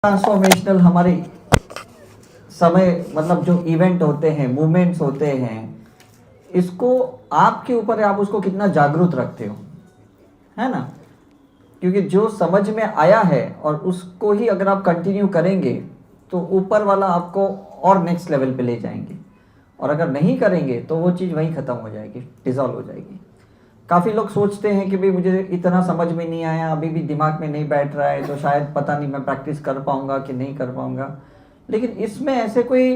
Transformational हमारे समय मतलब जो इवेंट होते हैं, मूवमेंट्स होते हैं, इसको आपके ऊपर है, आप उसको कितना जागरूक रखते हो, है ना। क्योंकि जो समझ में आया है और उसको ही अगर आप कंटिन्यू करेंगे तो ऊपर वाला आपको और नेक्स्ट लेवल पे ले जाएंगे, और अगर नहीं करेंगे तो वो चीज़ वहीं ख़त्म हो जाएगी, डिज़ोल्व हो जाएगी। काफ़ी लोग सोचते हैं कि भाई मुझे इतना समझ में नहीं आया, अभी भी दिमाग में नहीं बैठ रहा है, तो शायद पता नहीं मैं प्रैक्टिस कर पाऊँगा कि नहीं कर पाऊँगा। लेकिन इसमें ऐसे कोई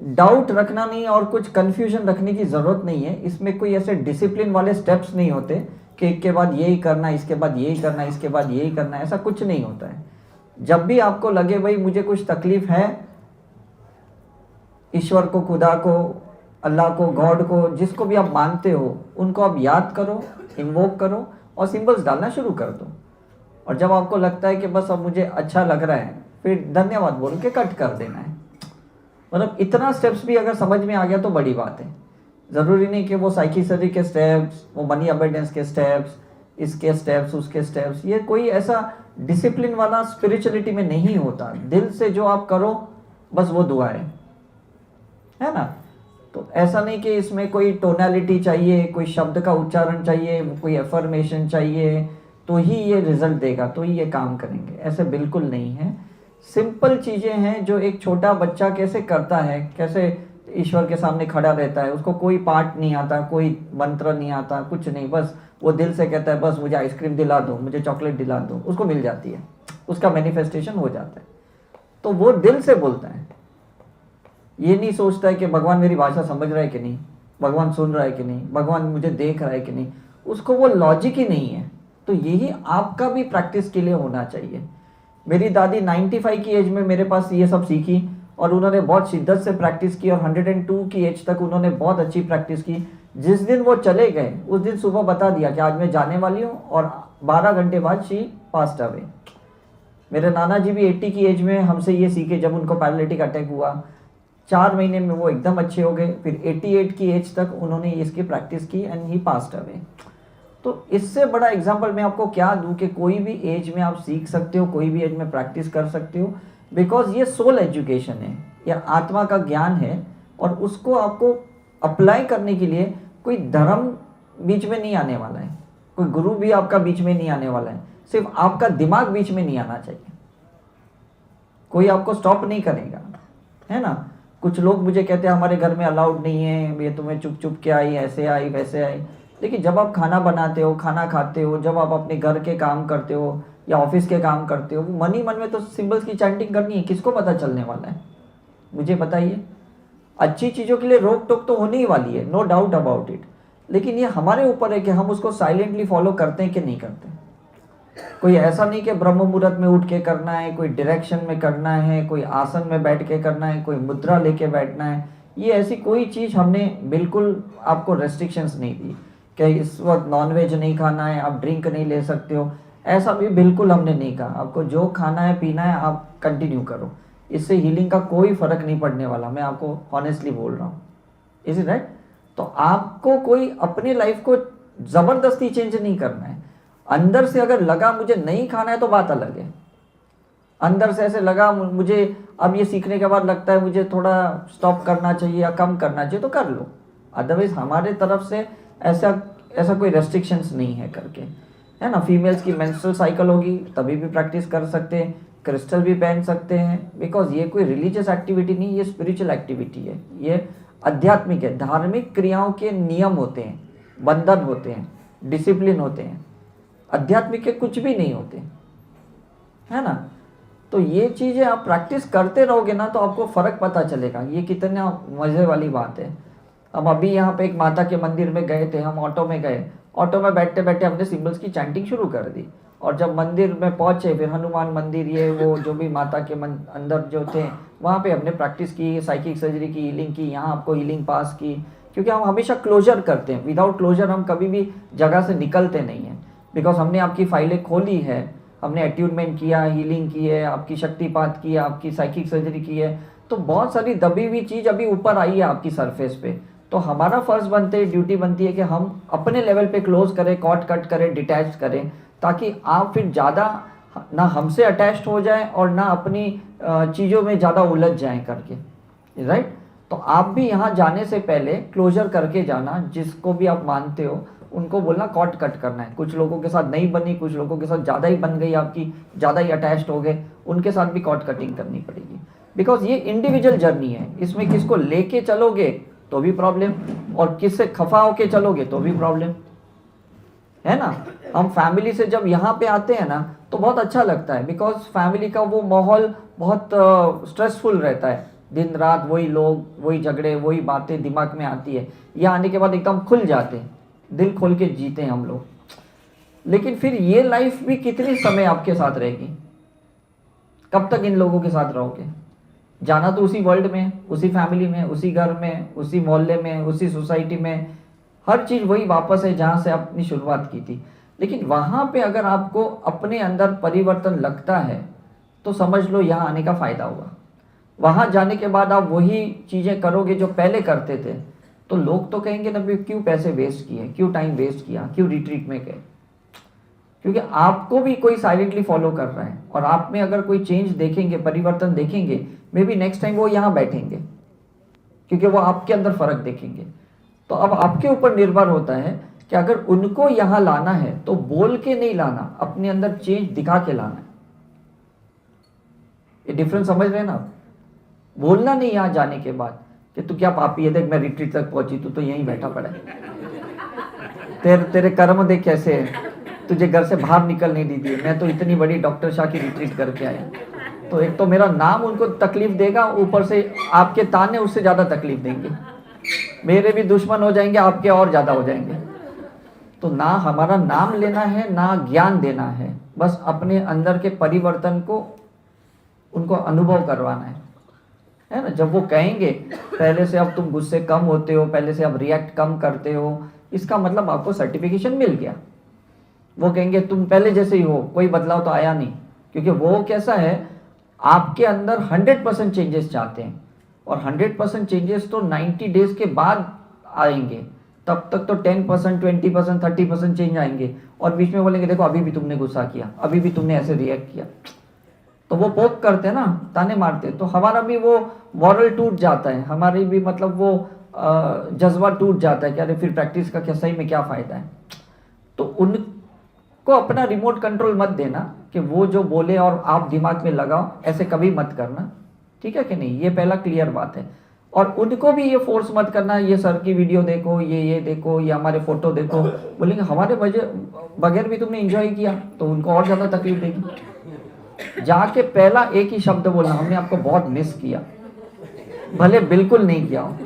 डाउट रखना नहीं और कुछ कन्फ्यूजन रखने की ज़रूरत नहीं है। इसमें कोई ऐसे डिसिप्लिन वाले स्टेप्स नहीं होते कि एक के बाद यही करना, इसके बाद यही करना, इसके बाद यही करना, ऐसा कुछ नहीं होता है। जब भी आपको लगे भाई मुझे कुछ तकलीफ है, ईश्वर को, खुदा को, अल्लाह को, गॉड को, जिसको भी आप मानते हो उनको आप याद करो, इन्वोक करो और सिंबल्स डालना शुरू कर दो। और जब आपको लगता है कि बस अब मुझे अच्छा लग रहा है, फिर धन्यवाद बोल के कट कर देना है। मतलब इतना स्टेप्स भी अगर समझ में आ गया तो बड़ी बात है। ज़रूरी नहीं कि वो साइकिसरी के स्टेप्स, वो मनी अबेंडेंस के स्टेप्स, इसके स्टेप्स, उसके स्टेप्स, ये कोई ऐसा डिसिप्लिन वाला स्पिरिचुअलिटी में नहीं होता। दिल से जो आप करो बस वो दुआ है ना। तो ऐसा नहीं कि इसमें कोई टोनैलिटी चाहिए, कोई शब्द का उच्चारण चाहिए, कोई एफर्मेशन चाहिए तो ही ये रिजल्ट देगा, तो ही ये काम करेंगे, ऐसे बिल्कुल नहीं है। सिंपल चीज़ें हैं जो एक छोटा बच्चा कैसे करता है, कैसे ईश्वर के सामने खड़ा रहता है, उसको कोई पाठ नहीं आता, कोई मंत्र नहीं आता, कुछ नहीं, बस वो दिल से कहता है बस मुझे आइसक्रीम दिला दो, मुझे चॉकलेट दिला दो, उसको मिल जाती है, उसका मैनिफेस्टेशन हो जाता है। तो वो दिल से बोलता है, ये नहीं सोचता है कि भगवान मेरी भाषा समझ रहा है कि नहीं, भगवान सुन रहा है कि नहीं, भगवान मुझे देख रहा है कि नहीं, उसको वो लॉजिक ही नहीं है। तो यही आपका भी प्रैक्टिस के लिए होना चाहिए। मेरी दादी 95 की एज में मेरे पास ये सब सीखी और उन्होंने बहुत शिद्दत से प्रैक्टिस की और 102 की एज तक उन्होंने बहुत अच्छी प्रैक्टिस की। जिस दिन वो चले गए उस दिन सुबह बता दिया कि आज मैं जाने वाली हूँ, और 12 घंटे बाद शी पास्ट अवे। मेरे नाना जी भी 80 की एज में हमसे ये सीखे, जब उनको पैरालिटिक अटैक हुआ 4 महीने में वो एकदम अच्छे हो गए। फिर 88 की एज तक उन्होंने इसकी प्रैक्टिस की एंड ही पास्ड अवे। तो इससे बड़ा एग्जांपल मैं आपको क्या दूं कि कोई भी एज में आप सीख सकते हो, कोई भी एज में प्रैक्टिस कर सकते हो, बिकॉज ये सोल एजुकेशन है, या आत्मा का ज्ञान है, और उसको आपको अप्लाई करने के लिए कोई धर्म बीच में नहीं आने वाला है, कोई गुरु भी आपका बीच में नहीं आने वाला है, सिर्फ आपका दिमाग बीच में नहीं आना चाहिए। कोई आपको स्टॉप नहीं करेगा, है ना। कुछ लोग मुझे कहते हैं हमारे घर में अलाउड नहीं है, ये तुम्हें चुप चुप के आई, ऐसे आई वैसे आई। लेकिन जब आप खाना बनाते हो, खाना खाते हो, जब आप अपने घर के काम करते हो या ऑफिस के काम करते हो, मन ही मन में तो सिंबल्स की चैंटिंग करनी है, किसको पता चलने वाला है, मुझे बताइए। अच्छी चीज़ों के लिए रोक टोक तो होने ही वाली है, नो डाउट अबाउट इट, लेकिन ये हमारे ऊपर है कि हम उसको साइलेंटली फॉलो करते हैं कि नहीं करते। कोई ऐसा नहीं कि ब्रह्म मुहूर्त में उठ के करना है, कोई डायरेक्शन में करना है, कोई आसन में बैठ के करना है, कोई मुद्रा लेके बैठना है। ये ऐसी कोई चीज़ हमने बिल्कुल आपको रेस्ट्रिक्शंस नहीं दी कि इस वक्त नॉनवेज नहीं खाना है, आप ड्रिंक नहीं ले सकते हो, ऐसा भी बिल्कुल हमने नहीं कहा। आपको जो खाना है पीना है आप कंटिन्यू करो, इससे हीलिंग का कोई फ़र्क नहीं पड़ने वाला, मैं आपको ऑनेस्टली बोल रहा हूँ। Is it right? तो आपको कोई अपनी लाइफ को ज़बरदस्ती चेंज नहीं करना है। अंदर से अगर लगा मुझे नहीं खाना है तो बात अलग है। अंदर से ऐसे लगा मुझे अब ये सीखने के बाद लगता है मुझे थोड़ा स्टॉप करना चाहिए या कम करना चाहिए, तो कर लो। अदरवाइज हमारे तरफ से ऐसा कोई रेस्ट्रिक्शंस नहीं है करके, है ना। फीमेल्स की मेंस्ट्रुअल साइकिल होगी तभी भी प्रैक्टिस कर सकते हैं, क्रिस्टल भी पहन सकते हैं, बिकॉज ये कोई रिलीजियस एक्टिविटी नहीं, ये स्पिरिचुअल एक्टिविटी है, ये आध्यात्मिक है। धार्मिक क्रियाओं के नियम होते हैं, बंधन होते हैं, डिसिप्लिन होते हैं। आध्यात्मिक के कुछ भी नहीं होते, है ना। तो ये चीज़ें आप प्रैक्टिस करते रहोगे ना तो आपको फ़र्क पता चलेगा। ये कितना मज़े वाली बात है। हम अभी यहाँ पे एक माता के मंदिर में गए थे, हम ऑटो में गए, ऑटो में बैठते बैठे हमने सिंबल्स की चैंटिंग शुरू कर दी, और जब मंदिर में पहुँचे फिर हनुमान मंदिर, ये वो जो भी माता के अंदर जो थे वहाँ पे हमने प्रैक्टिस की, साइकिक सर्जरी की, हीलिंग की, यहाँ आपको हीलिंग पास की। क्योंकि हम हमेशा क्लोजर करते हैं, विदाउट क्लोजर हम कभी भी जगह से निकलते नहीं हैं। बिकॉज हमने आपकी फाइलें खोली है, हमने अट्यूनमेंट किया, हीलिंग की है, आपकी शक्तिपात की है, आपकी साइकिक सर्जरी की है, तो बहुत सारी दबी हुई चीज़ अभी ऊपर आई है आपकी सरफेस पे। तो हमारा फ़र्ज़ बनते है, ड्यूटी बनती है कि हम अपने लेवल पे क्लोज करें, कॉट कट करें, डिटैच करें, ताकि आप फिर ज़्यादा ना हमसे अटैच्ड हो जाएं और ना अपनी चीज़ों में ज़्यादा उलझ जाएं करके, राइट। तो आप भी यहाँ जाने से पहले क्लोजर करके जाना, जिसको भी आप मानते हो उनको बोलना कॉर्ड कट करना है। कुछ लोगों के साथ नहीं बनी, कुछ लोगों के साथ ज़्यादा ही बन गई आपकी, ज़्यादा ही अटैच्ड हो गए, उनके साथ भी कॉर्ड कटिंग करनी पड़ेगी। बिकॉज ये इंडिविजुअल जर्नी है, इसमें किसको लेके चलोगे तो भी प्रॉब्लम, और किससे खफा होके चलोगे तो भी प्रॉब्लम, है ना। हम फैमिली से जब यहाँ पे आते हैं ना तो बहुत अच्छा लगता है, बिकॉज फैमिली का वो माहौल बहुत स्ट्रेसफुल रहता है, दिन रात वही लोग, वही झगड़े, वही बातें दिमाग में आती है। यहाँ आने के बाद एकदम खुल जाते हैं, दिल खोल के जीते हैं हम लोग। लेकिन फिर ये लाइफ भी कितनी समय आपके साथ रहेगी, कब तक इन लोगों के साथ रहोगे। जाना तो उसी वर्ल्ड में, उसी फैमिली में, उसी घर में, उसी मोहल्ले में, उसी सोसाइटी में, हर चीज़ वही वापस है जहाँ से आपने शुरुआत की थी। लेकिन वहाँ पे अगर आपको अपने अंदर परिवर्तन लगता है तो समझ लो यहाँ आने का फ़ायदा होगा। वहाँ जाने के बाद आप वही चीज़ें करोगे जो पहले करते थे, तो लोग तो कहेंगे ना भी क्यों पैसे वेस्ट किए, क्यों टाइम वेस्ट किया, क्यों रिट्रीट में गए। क्योंकि आपको भी कोई साइलेंटली फॉलो कर रहा है, और आप में अगर कोई चेंज देखेंगे, परिवर्तन देखेंगे, मे बी नेक्स्ट टाइम वो यहाँ बैठेंगे, क्योंकि वो आपके अंदर फर्क देखेंगे। तो अब आपके ऊपर निर्भर होता है कि अगर उनको यहाँ लाना है तो बोल के नहीं लाना, अपने अंदर चेंज दिखा के लाना है। ये डिफरेंस समझ रहे हैं ना आप। बोलना नहीं यहाँ जाने के बाद कि तू क्या पापी है, देख मैं रिट्रीट तक पहुंची, तू तो यहीं बैठा पड़ा है, तेरे कर्म देख कैसे है, तुझे घर से बाहर निकल नहीं दी थी, मैं तो इतनी बड़ी डॉक्टर शाह की रिट्रीट करके आया। तो एक तो मेरा नाम उनको तकलीफ देगा, ऊपर से आपके ताने उससे ज़्यादा तकलीफ देंगे, मेरे भी दुश्मन हो जाएंगे, आपके और ज़्यादा हो जाएंगे। तो ना हमारा नाम लेना है, ना ज्ञान देना है, बस अपने अंदर के परिवर्तन को उनको अनुभव करवाना है ना। जब वो कहेंगे पहले से अब तुम गुस्से कम होते हो, पहले से अब रिएक्ट कम करते हो, इसका मतलब आपको सर्टिफिकेशन मिल गया। वो कहेंगे तुम पहले जैसे ही हो, कोई बदलाव तो आया नहीं, क्योंकि वो कैसा है, आपके अंदर 100% चेंजेस चाहते हैं, और 100% चेंजेस तो 90 डेज के बाद आएंगे, तब तक तो 10%, 20%, 30% चेंज आएंगे, और बीच में बोलेंगे देखो अभी भी तुमने गुस्सा किया, अभी भी तुमने ऐसे रिएक्ट किया। तो वो पोक करते हैं ना, ताने मारते हैं, तो हमारा भी वो मॉरल टूट जाता है, हमारी भी मतलब वो जज्बा टूट जाता है कि अरे फिर प्रैक्टिस का क्या, सही में क्या फ़ायदा है। तो उनको अपना रिमोट कंट्रोल मत देना कि वो जो बोले और आप दिमाग में लगाओ, ऐसे कभी मत करना, ठीक है कि नहीं। ये पहला क्लियर बात है। और उनको भी ये फोर्स मत करना, ये सर की वीडियो देखो, ये देखो, ये हमारे फोटो देखो, बोलेंगे हमारे बगैर भी तुमने एंजॉय किया, तो उनको और ज़्यादा तकलीफ देगी। जाके पहला एक ही शब्द बोलना, हमने आपको बहुत मिस किया, भले बिल्कुल नहीं किया हो।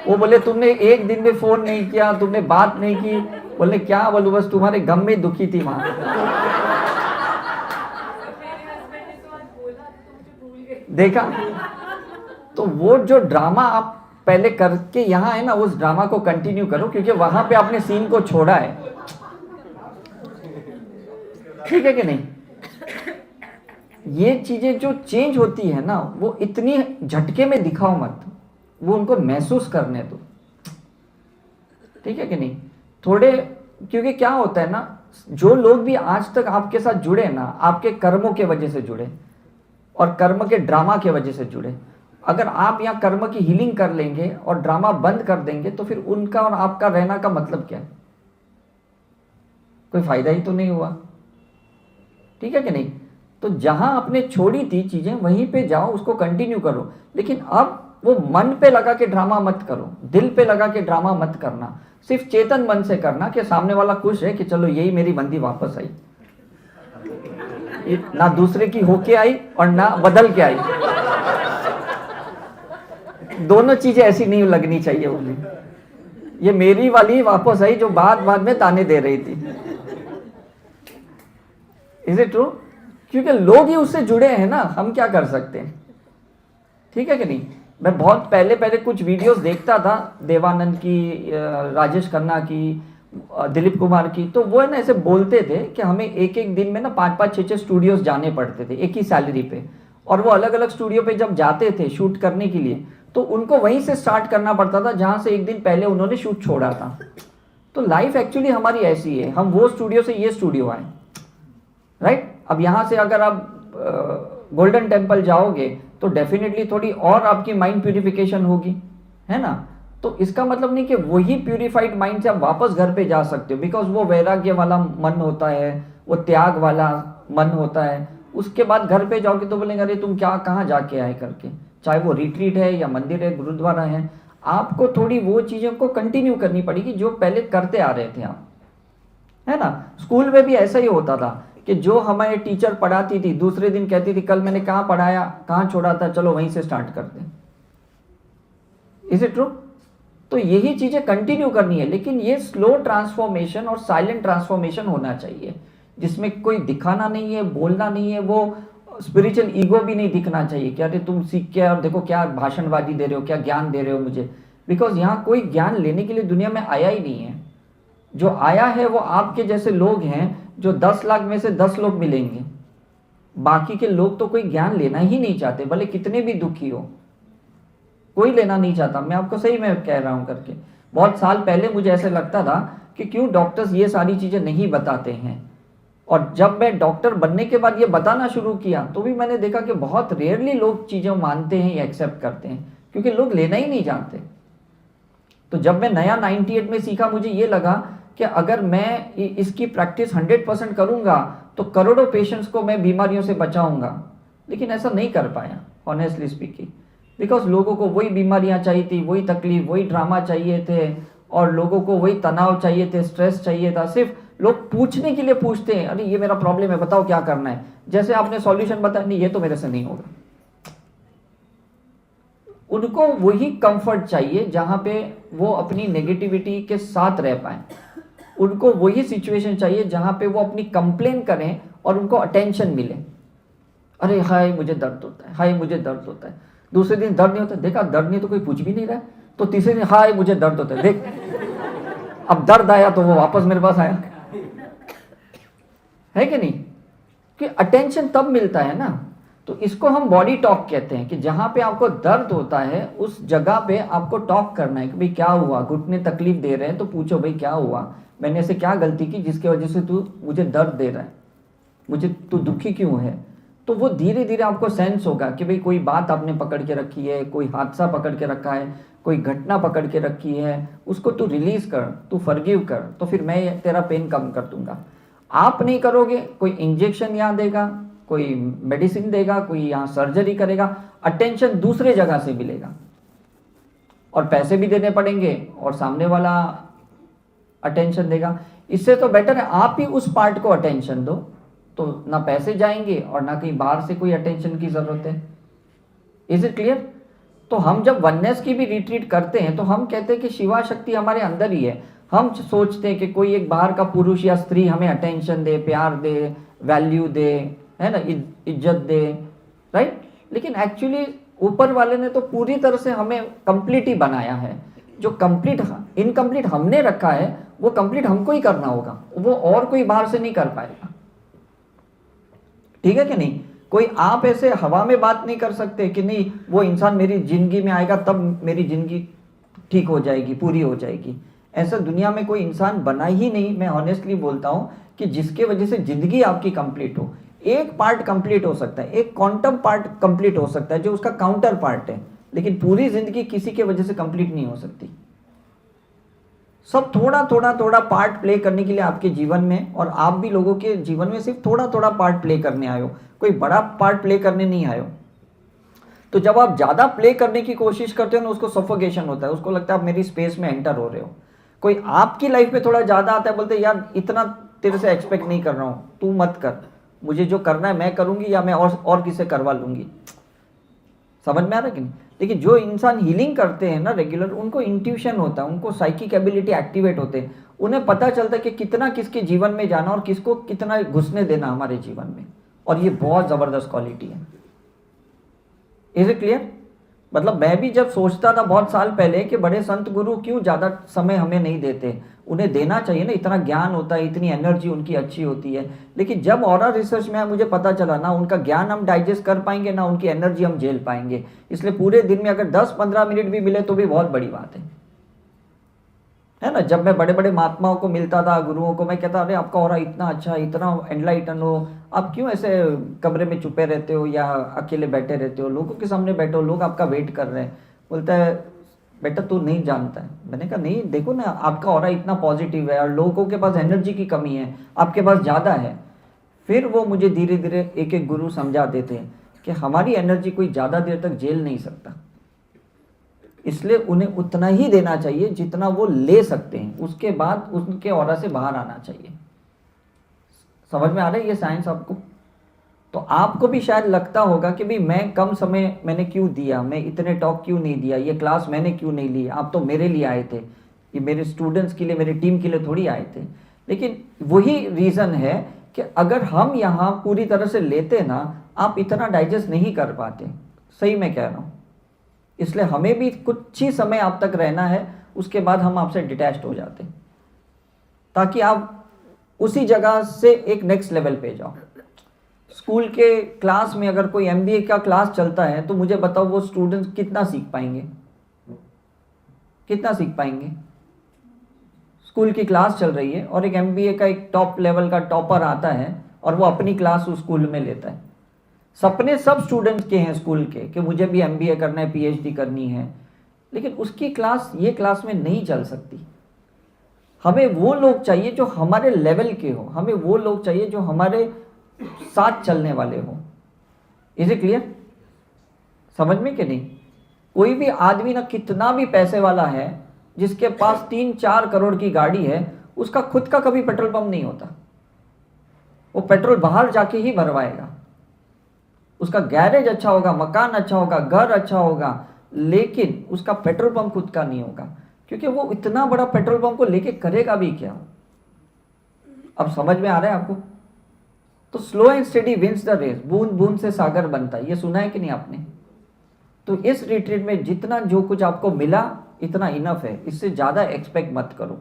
वो बोले तुमने एक दिन में फोन नहीं किया, तुमने बात नहीं की, बोले क्या बोलूं, बस तुम्हारे गम में दुखी थी माँ। देखा, तो वो जो ड्रामा आप पहले करके यहाँ है ना, उस ड्रामा को कंटिन्यू करो, क्योंकि वहां पे आपने सीन को छोड़ा है, ठीक है कि नहीं। ये चीजें जो चेंज होती है ना, वो इतनी झटके में दिखाओ मत, वो उनको महसूस करने दो, ठीक है कि नहीं। थोड़े, क्योंकि क्या होता है ना, जो लोग भी आज तक आपके साथ जुड़े ना, आपके कर्मों के वजह से जुड़े और कर्म के ड्रामा के वजह से जुड़े। अगर आप यहाँ कर्म की हीलिंग कर लेंगे और ड्रामा बंद कर देंगे, तो फिर उनका और आपका रहना का मतलब क्या है, कोई फायदा ही तो नहीं हुआ, ठीक है कि नहीं। तो जहां आपने छोड़ी थी चीजें, वहीं पे जाओ, उसको कंटिन्यू करो। लेकिन अब वो मन पे लगा के ड्रामा मत करो, दिल पे लगा के ड्रामा मत करना, सिर्फ चेतन मन से करना कि सामने वाला खुश है कि चलो यही मेरी बंदी वापस आई, ना दूसरे की होके आई और ना बदल के आई। दोनों चीजें ऐसी नहीं लगनी चाहिए मुझे, ये मेरी वाली वापस आई जो बाद में ताने दे रही थी। Is it true? क्योंकि लोग ही उससे जुड़े हैं ना, हम क्या कर सकते हैं, ठीक है कि नहीं। मैं बहुत पहले कुछ वीडियोस देखता था, देवानंद की, राजेश खन्ना की, दिलीप कुमार की, तो वो है ना ऐसे बोलते थे कि हमें एक दिन में ना 5-5, 6-6 स्टूडियोज जाने पड़ते थे एक ही सैलरी पे, और वो अलग अलग स्टूडियो पे जब जाते थे शूट करने के लिए, तो उनको वहीं से स्टार्ट करना पड़ता था जहाँ से एक दिन पहले उन्होंने शूट छोड़ा था। तो लाइफ एक्चुअली हमारी ऐसी है, हम वो स्टूडियो से ये स्टूडियो आए, राइट। अब यहाँ से अगर आप गोल्डन टेम्पल जाओगे तो डेफिनेटली थोड़ी और आपकी माइंड प्यूरिफिकेशन होगी, है ना। तो इसका मतलब नहीं कि वही प्यूरिफाइड माइंड से आप वापस घर पे जा सकते हो, बिकॉज वो वैराग्य वाला मन होता है, वो त्याग वाला मन होता है। उसके बाद घर पे जाओगे तो बोलेंगे अरे तुम क्या कहाँ जाके आए करके, चाहे वो रिट्रीट है या मंदिर है, गुरुद्वारा है। आपको थोड़ी वो चीज़ों को कंटिन्यू करनी पड़ेगी जो पहले करते आ रहे थे आप, है ना। स्कूल में भी ऐसा ही होता था कि जो हमारे टीचर पढ़ाती थी दूसरे दिन कहती थी कल मैंने कहाँ पढ़ाया कहाँ छोड़ा था, चलो वहीं से स्टार्ट करते हैं। Is it true? तो यही चीजें कंटिन्यू करनी है, लेकिन ये स्लो ट्रांसफॉर्मेशन और साइलेंट ट्रांसफॉर्मेशन होना चाहिए, जिसमें कोई दिखाना नहीं है, बोलना नहीं है, वो स्पिरिचुअल ईगो भी नहीं दिखना चाहिए कि अरे तुम सीख के और देखो क्या भाषणबाजी दे रहे हो, क्या ज्ञान दे रहे हो मुझे। बिकॉज यहाँ कोई ज्ञान लेने के लिए दुनिया में आया ही नहीं है। जो आया है वो आपके जैसे लोग हैं, जो 10 लाख में से 10 लोग मिलेंगे। बाकी के लोग तो कोई ज्ञान लेना ही नहीं चाहते, भले कितने भी दुखी हो, कोई लेना नहीं चाहता। मैं आपको सही में कह रहा हूं करके। बहुत साल पहले मुझे ऐसे लगता था कि क्यों डॉक्टर्स ये सारी चीजें नहीं बताते हैं, और जब मैं डॉक्टर बनने के बाद ये बताना शुरू किया तो भी मैंने देखा कि बहुत रेयरली लोग चीजें मानते हैं या एक्सेप्ट करते हैं, क्योंकि लोग लेना ही नहीं जानते। तो जब मैं नया 98 में सीखा, मुझे ये लगा कि अगर मैं इसकी प्रैक्टिस 100% करूंगा तो करोड़ों पेशेंट्स को मैं बीमारियों से बचाऊंगा। लेकिन ऐसा नहीं कर पाया ऑनेस्टली स्पीकिंग, बिकॉज लोगों को वही बीमारियां चाहिए थी, वही तकलीफ, वही ड्रामा चाहिए थे, और लोगों को वही तनाव चाहिए थे, स्ट्रेस चाहिए था। सिर्फ लोग पूछने के लिए पूछते हैं, अरे ये मेरा प्रॉब्लम है बताओ क्या करना है, जैसे आपने सॉल्यूशन बताया नहीं ये तो मेरे से नहीं होगा। उनको वही कंफर्ट चाहिए जहां पे वो अपनी नेगेटिविटी के साथ रह पाए। उनको वही सिचुएशन चाहिए जहां पे वो अपनी कंप्लेन करें और उनको अटेंशन मिले। अरे हाय मुझे दर्द होता है, हाय मुझे दर्द होता है। दूसरे दिन दर्द नहीं होता, देखा दर्द नहीं तो कोई पूछ भी नहीं रहा है। तो तीसरे दिन हाय मुझे दर्द होता है, देख अब दर्द आया तो वो वापस मेरे पास आया, है कि नहीं? कि अटेंशन तब मिलता है ना। तो इसको हम बॉडी टॉक कहते हैं, कि जहां पे आपको दर्द होता है उस जगह पे आपको टॉक करना है कि भाई क्या हुआ, घुटने तकलीफ दे रहे हैं तो पूछो भाई क्या हुआ, मैंने ऐसे क्या गलती की जिसकी वजह से तू मुझे दर्द दे रहा है, मुझे तू दुखी क्यों है। तो वो धीरे धीरे आपको सेंस होगा कि भाई कोई बात आपने पकड़ के रखी है, कोई हादसा पकड़ के रखा है, कोई घटना पकड़ के रखी है, उसको तू रिलीज कर, तू फॉरगिव कर, तो फिर मैं तेरा पेन कम कर दूंगा। आप नहीं करोगे, कोई इंजेक्शन यहाँ देगा, कोई मेडिसिन देगा, कोई यहाँ सर्जरी करेगा, अटेंशन दूसरे जगह से मिलेगा और पैसे भी देने पड़ेंगे और सामने वाला अटेंशन देगा। इससे तो बेटर है आप ही उस पार्ट को अटेंशन दो, तो ना पैसे जाएंगे और ना कहीं बाहर से कोई अटेंशन की जरूरत है। Is it clear? तो हम जब वननेस की भी रिट्रीट करते हैं तो हम कहते हैं कि शिवा शक्ति हमारे अंदर ही है। हम सोचते हैं कि कोई एक बाहर का पुरुष या स्त्री हमें अटेंशन दे, प्यार दे, वैल्यू दे, है ना, इज्जत दे, राइट। लेकिन एक्चुअली ऊपर वाले ने तो पूरी तरह से हमें कंप्लीट ही बनाया है। जो कंप्लीट इनकम्प्लीट हमने रखा है वो कंप्लीट हमको ही करना होगा, वो और कोई बाहर से नहीं कर पाएगा। ठीक है कि नहीं? कोई आप ऐसे हवा में बात नहीं कर सकते कि नहीं वो इंसान मेरी जिंदगी में आएगा तब मेरी जिंदगी ठीक हो जाएगी, पूरी हो जाएगी। ऐसा दुनिया में कोई इंसान बना ही नहीं, मैं ऑनेस्टली बोलता हूं, कि जिसके वजह से जिंदगी आपकी कंप्लीट हो। एक पार्ट कंप्लीट हो सकता है, एक क्वांटम पार्ट कंप्लीट हो सकता है जो उसका काउंटर पार्ट है, लेकिन पूरी जिंदगी किसी के वजह से कंप्लीट नहीं हो सकती। सब थोड़ा थोड़ा थोड़ा पार्ट प्ले करने के लिए आपके जीवन में, और आप भी लोगों के जीवन में सिर्फ थोड़ा थोड़ा पार्ट प्ले करने आए हो, कोई बड़ा पार्ट प्ले करने नहीं आए हो। तो जब आप ज्यादा प्ले करने की कोशिश करते हो ना, उसको सफोकेशन होता है, उसको लगता है आप मेरी स्पेस में एंटर हो रहे हो। कोई आपकी लाइफ में थोड़ा ज्यादा आता है, बोलते यार इतना तेरे से एक्सपेक्ट नहीं कर रहा हूं, तू मत कर, मुझे जो करना है मैं करूंगी या मैं और किसे करवा लूंगी। समझ में आ रहा है कि नहीं? लेकिन जो इंसान हीलिंग करते हैं ना रेगुलर, उनको इंट्यूशन होता है, उनको साइकिक एबिलिटी एक्टिवेट होते हैं, उन्हें पता चलता है कि कितना किसके जीवन में जाना और किसको कितना घुसने देना हमारे जीवन में, और ये बहुत जबरदस्त क्वालिटी है। Is it clear? मतलब मैं भी जब सोचता था बहुत साल पहले कि बड़े संत गुरु क्यों ज्यादा समय हमें नहीं देते, उन्हें देना चाहिए ना, इतना ज्ञान होता है, इतनी एनर्जी उनकी अच्छी होती है। लेकिन जब ऑरा रिसर्च में मुझे पता चला ना उनका ज्ञान हम डाइजेस्ट कर पाएंगे ना उनकी एनर्जी हम झेल पाएंगे। इसलिए पूरे दिन में अगर 10-15 मिनट भी मिले तो भी बहुत बड़ी बात है। है ना। जब मैं बड़े बड़े महात्माओं को मिलता था, गुरुओं को, मैं कहता अरे आपका ऑरा इतना अच्छा, इतना एनलाइटन हो, आप क्यों ऐसे कमरे में छुपे रहते हो या अकेले बैठे रहते हो, लोगों के सामने बैठे हो, लोग आपका वेट कर रहे हैं। बोलता है बेटा तू नहीं जानता है। मैंने कहा नहीं, देखो ना आपका ऑरा इतना पॉजिटिव है और लोगों के पास एनर्जी की कमी है, आपके पास ज़्यादा है। फिर वो मुझे धीरे धीरे एक एक गुरु समझाते थे कि हमारी एनर्जी कोई ज़्यादा देर तक झेल नहीं सकता, इसलिए उन्हें उतना ही देना चाहिए जितना वो ले सकते हैं, उसके बाद उनके ऑरा से बाहर आना चाहिए। समझ में आ रहा है ये साइंस आपको? तो आपको भी शायद लगता होगा कि भाई मैं कम समय मैंने क्यों दिया, मैं इतने टॉक क्यों नहीं दिया, ये क्लास मैंने क्यों नहीं ली, आप तो मेरे लिए आए थे, ये मेरे स्टूडेंट्स के लिए, मेरी टीम के लिए थोड़ी आए थे। लेकिन वही रीज़न है कि अगर हम यहाँ पूरी तरह से लेते ना, आप इतना डाइजेस्ट नहीं कर पाते। सही मैं कह रहा हूँ। इसलिए हमें भी कुछ ही समय आप तक रहना है, उसके बाद हम आपसे डिटैच्ड हो जाते हैं, ताकि आप उसी जगह से एक नेक्स्ट लेवल पे जाओ। स्कूल के क्लास में अगर कोई एमबीए का क्लास चलता है तो मुझे बताओ वो स्टूडेंट्स कितना सीख पाएंगे, कितना सीख पाएंगे? स्कूल की क्लास चल रही है और एक एमबीए का एक टॉप लेवल का टॉपर आता है और वो अपनी क्लास उस स्कूल में लेता है। सपने सब स्टूडेंट्स के हैं स्कूल के कि मुझे भी एमबीए करना है, पीएचडी करनी है, लेकिन उसकी क्लास ये क्लास में नहीं चल सकती। हमें वो लोग चाहिए जो हमारे लेवल के हो, हमें वो लोग चाहिए जो हमारे साथ चलने वाले हो। Is it clear? समझ में कि नहीं? कोई भी आदमी ना कितना भी पैसे वाला है, जिसके पास 3-4 करोड़ की गाड़ी है, उसका खुद का कभी पेट्रोल पंप नहीं होता, वो पेट्रोल बाहर जाके ही भरवाएगा। उसका गैरेज अच्छा होगा, मकान अच्छा होगा, घर अच्छा होगा, लेकिन उसका पेट्रोल पंप खुद का नहीं होगा, क्योंकि वो इतना बड़ा पेट्रोल पंप को लेके करेगा भी क्या? अब समझ में आ रहा है आपको? तो slow and steady wins the race, बूंद बूंद से सागर बनता है, ये सुना है कि नहीं आपने? तो इस रिट्रीट में जितना जो कुछ आपको मिला इतना इनफ है, इससे ज़्यादा एक्सपेक्ट मत करो।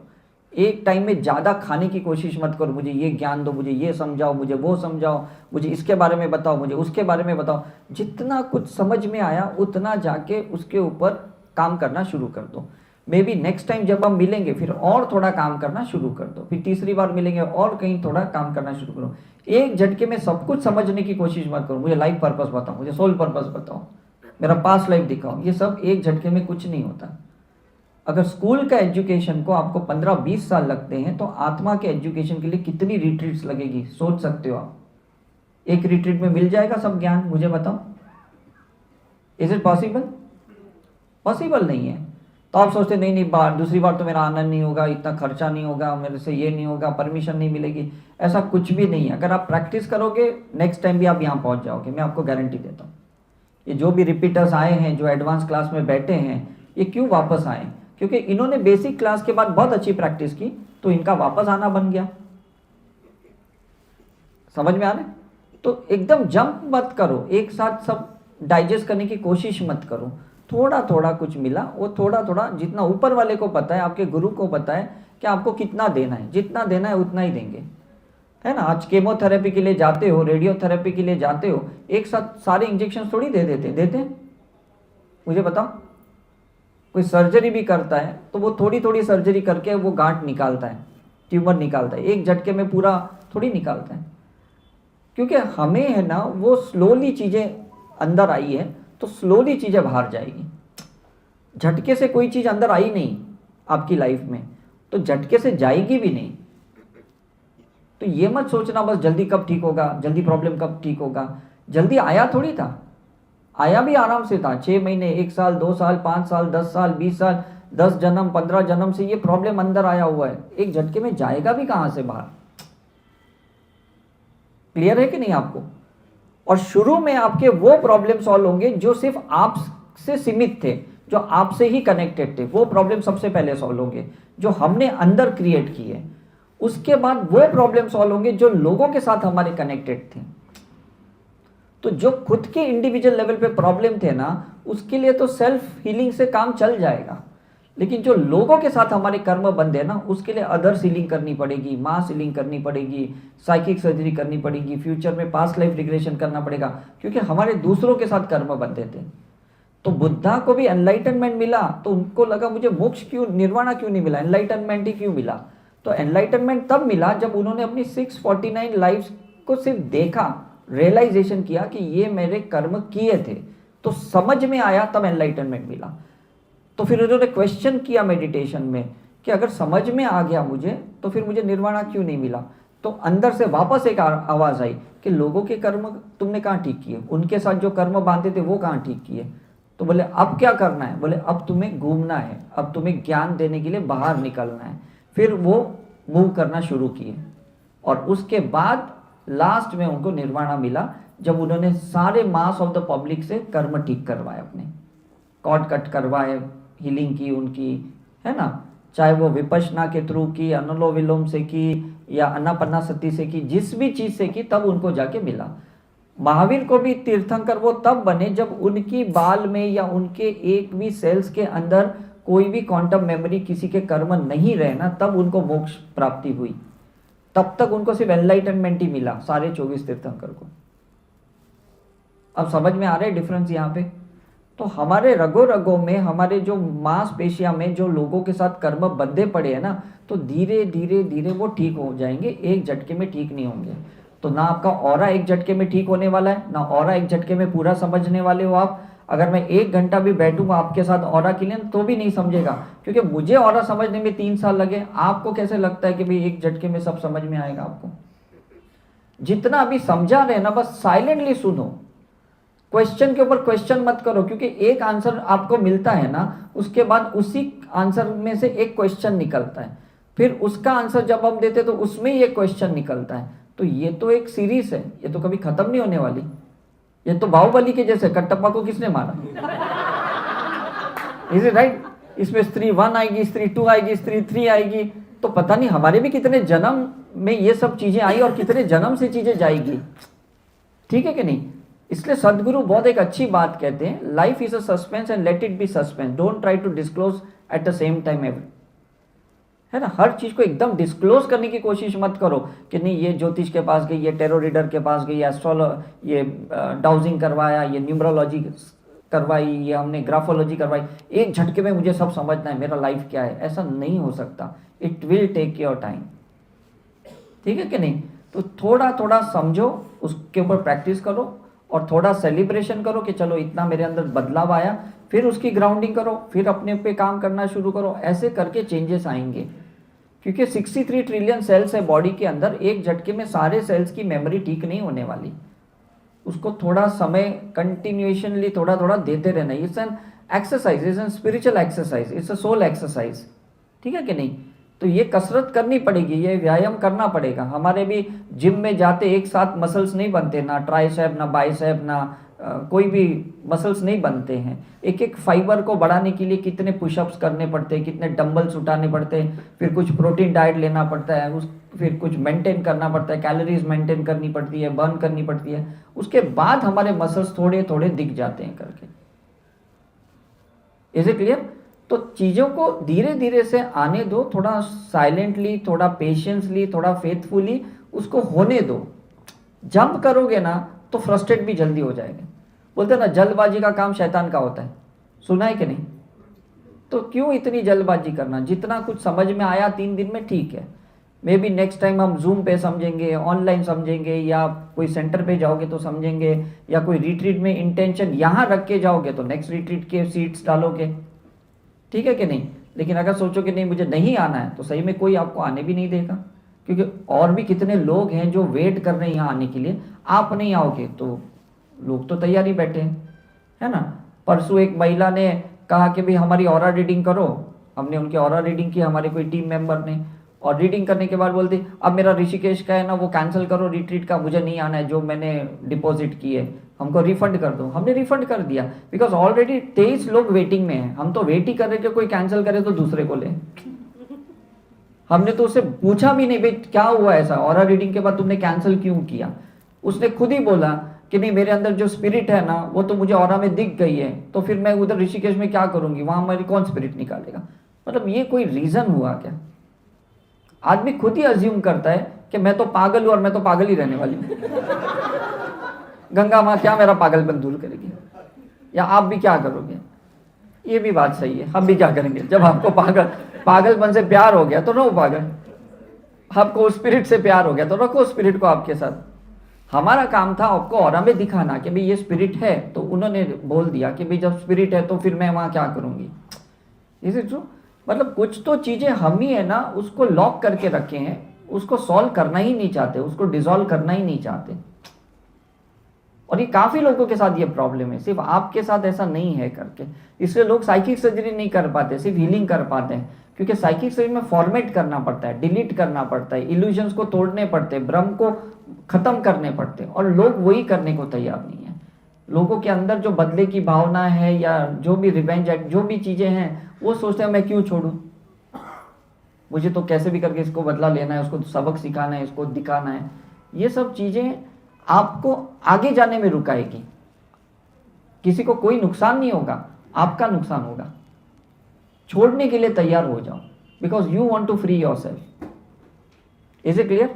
एक टाइम में ज़्यादा खाने की कोशिश मत करो, मुझे ये ज्ञान दो, मुझे ये समझाओ, मुझे वो समझाओ, मुझे इसके बारे में बताओ, मुझे उसके बारे में बताओ। जितना कुछ समझ में आया उतना जाके उसके ऊपर काम करना शुरू कर दो। मे बी नेक्स्ट टाइम जब हम मिलेंगे फिर और थोड़ा काम करना शुरू कर दो, फिर तीसरी बार मिलेंगे और कहीं थोड़ा काम करना शुरू करो। एक झटके में सब कुछ समझने की कोशिश मत करो, मुझे लाइफ पर्पस बताओ, मुझे सोल पर्पस बताओ, मेरा पास्ट लाइफ दिखाओ, ये सब एक झटके में कुछ नहीं होता। अगर स्कूल का एजुकेशन को आपको 15-20 साल लगते हैं तो आत्मा के एजुकेशन के लिए कितनी रिट्रीट्स लगेगी, सोच सकते हो आप? एक रिट्रीट में मिल जाएगा सब ज्ञान? मुझे बताओ, इज इट पॉसिबल? पॉसिबल नहीं है। तो आप सोचते नहीं नहीं बार दूसरी बार तो मेरा आनंद नहीं होगा, इतना खर्चा नहीं होगा, मेरे से ये नहीं होगा, परमिशन नहीं मिलेगी। ऐसा कुछ भी नहीं है। अगर आप प्रैक्टिस करोगे नेक्स्ट टाइम भी आप यहाँ पहुँच जाओगे, मैं आपको गारंटी देता हूँ। ये जो भी रिपीटर्स आए हैं, जो एडवांस क्लास में बैठे हैं, ये क्यों वापस आए? क्योंकि इन्होंने बेसिक क्लास के बाद बहुत अच्छी प्रैक्टिस की, तो इनका वापस आना बन गया। समझ में आ रहा है? तो एकदम जंप मत करो, एक साथ सब डाइजेस्ट करने की कोशिश मत करो। थोड़ा थोड़ा कुछ मिला, वो थोड़ा थोड़ा जितना ऊपर वाले को पता है, आपके गुरु को पता है कि आपको कितना देना है, जितना देना है उतना ही देंगे, है ना। आज केमोथेरेपी के लिए जाते हो, रेडियोथेरेपी के लिए जाते हो, एक साथ सारे इंजेक्शन थोड़ी दे देते हैं? मुझे बताओ। कोई सर्जरी भी करता है तो वो थोड़ी थोड़ी सर्जरी करके वो गांठ निकालता है, ट्यूमर निकालता है, एक झटके में पूरा थोड़ी निकालता है। क्योंकि हमें है ना वो स्लोली चीज़ें अंदर आई है, तो स्लोली चीज़ें बाहर जाएगी। झटके से कोई चीज़ अंदर आई नहीं आपकी लाइफ में, तो झटके से जाएगी भी नहीं। तो ये मत सोचना बस जल्दी कब ठीक होगा, जल्दी प्रॉब्लम कब ठीक होगा। जल्दी आया थोड़ी था, आया भी आराम से था। 6 महीने, 1 साल, 2 साल, 5 साल, 10 साल, 20 साल, 10 जन्म, 15 जन्म से ये प्रॉब्लम अंदर आया हुआ है। एक झटके में जाएगा भी कहाँ से बाहर? क्लियर है कि नहीं आपको? और शुरू में आपके वो प्रॉब्लम सॉल्व होंगे जो सिर्फ आपसे सीमित थे, जो आपसे ही कनेक्टेड थे। वो प्रॉब्लम सबसे पहले सॉल्व होंगे जो हमने अंदर क्रिएट की है। उसके बाद वो प्रॉब्लम सॉल्व होंगे जो लोगों के साथ हमारे कनेक्टेड थे। तो जो खुद के इंडिविजुअल लेवल पे प्रॉब्लम थे ना, उसके लिए तो सेल्फ हीलिंग से काम चल जाएगा। लेकिन जो लोगों के साथ हमारे कर्म बंधे ना, उसके लिए अदर हीलिंग करनी पड़ेगी, मास हीलिंग करनी पड़ेगी, साइकिक सर्जरी करनी पड़ेगी, फ्यूचर में पास्ट लाइफ रिग्रेशन करना पड़ेगा, क्योंकि हमारे दूसरों के साथ कर्म बंधे थे। तो बुद्धा को भी एनलाइटनमेंट मिला, तो उनको लगा मुझे मोक्ष क्यों, निर्वाणा क्यों नहीं मिला, एनलाइटनमेंट ही क्यों मिला। तो एनलाइटनमेंट तब मिला जब उन्होंने अपनी 649 लाइफ्स को सिर्फ देखा, रियलाइजेशन किया कि ये मेरे कर्म किए थे, तो समझ में आया, तब एनलाइटनमेंट मिला। तो फिर उन्होंने क्वेश्चन किया मेडिटेशन में कि अगर समझ में आ गया मुझे, तो फिर मुझे निर्वाणा क्यों नहीं मिला। तो अंदर से वापस एक आवाज़ आई कि लोगों के कर्म तुमने कहाँ ठीक किए, उनके साथ जो कर्म बांधे थे वो कहाँ ठीक किए। तो बोले अब क्या करना है, बोले अब तुम्हें घूमना है, अब तुम्हें ज्ञान देने के लिए बाहर निकलना है। फिर वो मूव करना शुरू किए, और उसके बाद लास्ट में उनको निर्वाणा मिला, जब उन्होंने सारे मास ऑफ द पब्लिक से कर्म ठीक करवाए, अपने कॉर्ड कट करवाए, हीलिंग की उनकी, है ना, चाहे वो विपश्यना के थ्रू की, अनुलोम विलोम से की, या अनापन्नासती से की, जिस भी चीज़ से की, तब उनको जाके मिला। महावीर को भी तीर्थंकर वो तब बने जब उनकी बाल में या उनके एक भी सेल्स के अंदर कोई भी क्वांटम मेमोरी किसी के कर्म नहीं रहे ना, तब उनको मोक्ष प्राप्ति हुई। तब तक उनको सिर्फ एनलाइटनमेंट ही मिला, सारे 24 तीर्थंकर को। अब समझ में आ रहा है डिफरेंस यहाँ पे। तो हमारे रगों रगों में, हमारे जो मांसपेशियां में जो लोगों के साथ कर्म बंधे पड़े हैं ना, तो धीरे धीरे धीरे वो ठीक हो जाएंगे, एक झटके में ठीक नहीं होंगे। तो ना आपका ऑरा एक झटके में ठीक होने वाला है, ना ऑरा एक झटके में पूरा समझने वाले हो आप। अगर मैं 1 घंटा भी बैठूंगा आपके साथ ऑरा के लिए, तो भी नहीं समझेगा, क्योंकि मुझे ऑरा समझने में 3 साल लगे। आपको कैसे लगता है कि भाई एक झटके में सब समझ में आएगा आपको? जितना अभी समझा रहे ना, बस साइलेंटली सुनो, क्वेश्चन के ऊपर क्वेश्चन मत करो, क्योंकि एक आंसर आपको मिलता है ना, उसके बाद उसी आंसर में से एक क्वेश्चन निकलता है, फिर उसका आंसर जब हम देते तो उसमें ये क्वेश्चन निकलता है। तो ये तो एक सीरीज है, ये तो कभी खत्म नहीं होने वाली। ये तो बाहुबली के जैसे, कटप्पा को किसने मारा, इज इट राइट? इसमें स्त्री 1 आएगी, स्त्री 2 आएगी, स्त्री 3 आएगी, तो पता नहीं हमारे भी कितने जन्म में ये सब चीजें आई और कितने जन्म से चीजें जाएगी। ठीक है कि नहीं? इसलिए सदगुरु बहुत एक अच्छी बात कहते हैं, life is a suspense and let it be suspense, don't try to disclose at the same time ever, है ना। हर चीज को एकदम डिस्क्लोज करने की कोशिश मत करो कि नहीं ये ज्योतिष के पास गई, ये टेरो रीडर के पास गई, ये डाउजिंग करवाया, ये न्यूमरोलॉजी करवाई, ये हमने ग्राफोलॉजी करवाई, एक झटके में मुझे सब समझना है, मेरा लाइफ क्या है। ऐसा नहीं हो सकता, it will take your time. ठीक है कि नहीं? तो थोड़ा थोड़ा समझो, उसके ऊपर प्रैक्टिस करो, और थोड़ा सेलिब्रेशन करो कि चलो इतना मेरे अंदर बदलाव आया, फिर उसकी ग्राउंडिंग करो, फिर अपने पे काम करना शुरू करो। ऐसे करके चेंजेस आएंगे, क्योंकि 63 ट्रिलियन सेल्स है बॉडी के अंदर, एक झटके में सारे सेल्स की मेमोरी ठीक नहीं होने वाली। उसको थोड़ा समय कंटिन्यूएशनली थोड़ा थोड़ा देते रहना। It's an exercise, it's an spiritual exercise, it's a soul exercise. ठीक है कि नहीं? तो ये कसरत करनी पड़ेगी, ये व्यायाम करना पड़ेगा। हमारे भी जिम में जाते एक साथ मसल्स नहीं बनते, ना ट्राइसेप, ना बाइसेप, ना कोई भी मसल्स नहीं बनते हैं। एक एक फाइबर को बढ़ाने के लिए कितने पुशअप्स करने पड़ते हैं, कितने डंबल्स उठाने पड़ते हैं, फिर कुछ प्रोटीन डाइट लेना पड़ता है, फिर कुछ मेंटेन करना पड़ता है, कैलोरीज मेंटेन करनी पड़ती है, बर्न करनी पड़ती है, उसके बाद हमारे मसल्स थोड़े थोड़े दिख जाते हैं करके। Is it clear? तो चीज़ों को धीरे धीरे से आने दो, थोड़ा साइलेंटली, थोड़ा पेशेंसली, थोड़ा फेथफुली उसको होने दो। जंप करोगे ना तो फ्रस्ट्रेट भी जल्दी हो जाएगा। बोलते हैं ना, जल्दबाजी का काम शैतान का होता है, सुना है कि नहीं? तो क्यों इतनी जल्दबाजी करना? जितना कुछ समझ में आया 3 दिन में ठीक है, मे बी नेक्स्ट टाइम हम जूम पे समझेंगे, ऑनलाइन समझेंगे, या कोई सेंटर पे जाओगे तो समझेंगे, या कोई रिट्रीट में इंटेंशन यहाँ रख के जाओगे तो नेक्स्ट रिट्रीट के सीट्स डालोगे। ठीक है कि नहीं? लेकिन अगर सोचो कि नहीं मुझे नहीं आना है, तो सही में कोई आपको आने भी नहीं देगा, क्योंकि और भी कितने लोग हैं जो वेट कर रहे हैं यहाँ आने के लिए। आप नहीं आओगे तो लोग तो तैयारी बैठे हैं, है ना। परसों एक महिला ने कहा कि भाई हमारी ऑरा रीडिंग करो, हमने उनकी ऑरा रीडिंग की, हमारे कोई टीम मेंबर ने, और रीडिंग करने के बाद बोलती अब मेरा ऋषिकेश का है ना वो कैंसिल करो रिट्रीट का, मुझे नहीं आना है, जो मैंने डिपॉजिट किए हमको रिफंड कर दो। हमने रिफंड कर दिया, बिकॉज ऑलरेडी 23 लोग वेटिंग में हैं। हम तो वेट ही कर रहे कि कोई कैंसिल करे तो दूसरे को ले। हमने तो उससे पूछा भी नहीं भाई क्या हुआ ऐसा, ऑरा रीडिंग के बाद तुमने कैंसिल क्यों किया। उसने खुद ही बोला कि नहीं मेरे अंदर जो स्पिरिट है ना वो तो मुझे ऑरा में दिख गई है, तो फिर मैं उधर ऋषिकेश में क्या करूंगी, वहां मेरी कौन स्पिरिट निकालेगा। मतलब ये कोई रीजन हुआ क्या? आदमी खुद ही अज्यूम करता है कि मैं तो पागल हूं और मैं तो पागल ही रहने वाली हूं। गंगा माँ क्या मेरा पागलपन दूर करेगी? या आप भी क्या करोगे? ये भी बात सही है, हम भी क्या करेंगे? जब आपको पागलपन से प्यार हो गया तो रहो पागल, आपको स्पिरिट से प्यार हो गया तो रखो स्पिरिट को आपके साथ। हमारा काम था आपको और में दिखाना कि भाई ये स्पिरिट है, तो उन्होंने बोल दिया कि भाई जब स्पिरिट है तो फिर मैं वहां क्या करूंगी। Is it true? मतलब कुछ तो चीजें हम ही है ना उसको लॉक करके रखे हैं, उसको सॉल्व करना ही नहीं चाहते, उसको डिसॉल्व करना ही नहीं चाहते। और ये काफी लोगों के साथ ये प्रॉब्लम है, सिर्फ आपके साथ ऐसा नहीं है करके। इसलिए लोग साइकिक सर्जरी नहीं कर पाते, सिर्फ हीलिंग कर पाते हैं, क्योंकि साइकिक सर्जरी में फॉर्मेट करना पड़ता है, डिलीट करना पड़ता है, इल्यूजन्स को तोड़ने पड़ते हैं, भ्रम को खत्म करने पड़ते हैं, और लोग वही करने को तैयार नहीं है। लोगों के अंदर जो बदले की भावना है या जो भी रिवेंज एक्ट जो भी चीजें हैं, वो सोचते हैं मैं क्यों छोड़ू, मुझे तो कैसे भी करके इसको बदला लेना है, उसको सबक सिखाना है, इसको दिखाना है। ये सब चीजें आपको आगे जाने में रुकाएगी। किसी को कोई नुकसान नहीं होगा, आपका नुकसान होगा। छोड़ने के लिए तैयार हो जाओ, because you want to free yourself. Is it clear?